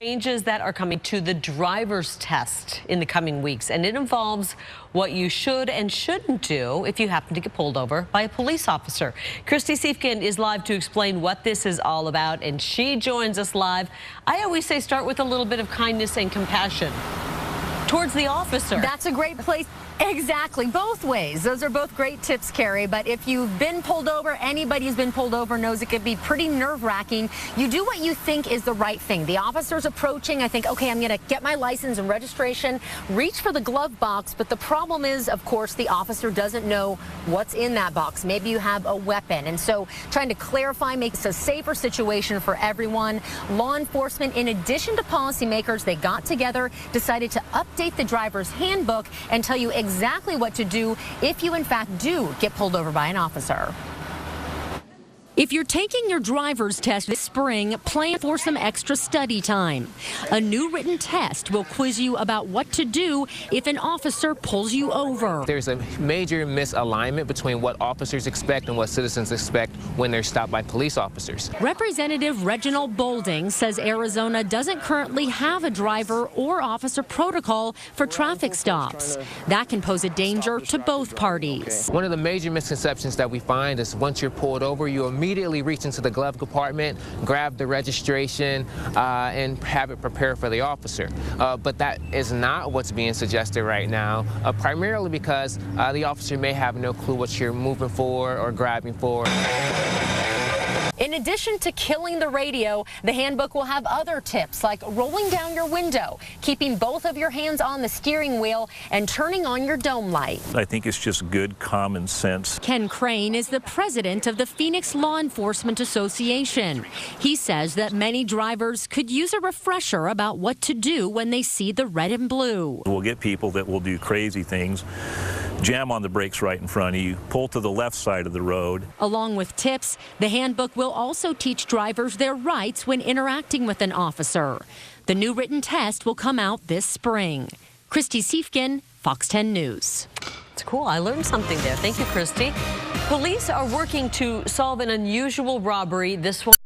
Changes that are coming to the driver's test in the coming weeks, and it involves what you should and shouldn't do if you happen to get pulled over by a police officer. Christy Siefkin is live to explain what this is all about, and she joins us live. I always say start with a little bit of kindness and compassion towards the officer. That's a great place. Exactly. Both ways. Those are both great tips, Carrie. But if you've been pulled over, anybody who's been pulled over knows it can be pretty nerve-wracking. You do what you think is the right thing. The officer's approaching. I think, okay, I'm going to get my license and registration, reach for the glove box. But the problem is, of course, the officer doesn't know what's in that box. Maybe you have a weapon. And so trying to clarify makes a safer situation for everyone. Law enforcement, in addition to policymakers, they got together, decided to update the driver's handbook and tell you exactly what to do if you in fact do get pulled over by an officer. If you're taking your driver's test this spring, plan for some extra study time. A new written test will quiz you about what to do if an officer pulls you over. There's a major misalignment between what officers expect and what citizens expect when they're stopped by police officers. Representative Reginald Boulding says Arizona doesn't currently have a driver or officer protocol for traffic stops. That can pose a danger to both parties. One of the major misconceptions that we find is once you're pulled over, you immediately reach into the glove compartment, grab the registration, and have it prepared for the officer. But that is not what's being suggested right now, primarily because the officer may have no clue what you're moving for or grabbing for. In addition to killing the radio, the handbook will have other tips like rolling down your window, keeping both of your hands on the steering wheel, and turning on your dome light. I think it's just good common sense. Ken Crane is the president of the Phoenix Law Enforcement Association. He says that many drivers could use a refresher about what to do when they see the red and blue. We'll get people that will do crazy things, jam on the brakes right in front of you, pull to the left side of the road. Along with tips, the handbook will also teach drivers their rights when interacting with an officer. The new written test will come out this spring. Christy Siefkin, Fox 10 News. It's cool. I learned something there. Thank you, Christy. Police are working to solve an unusual robbery. This one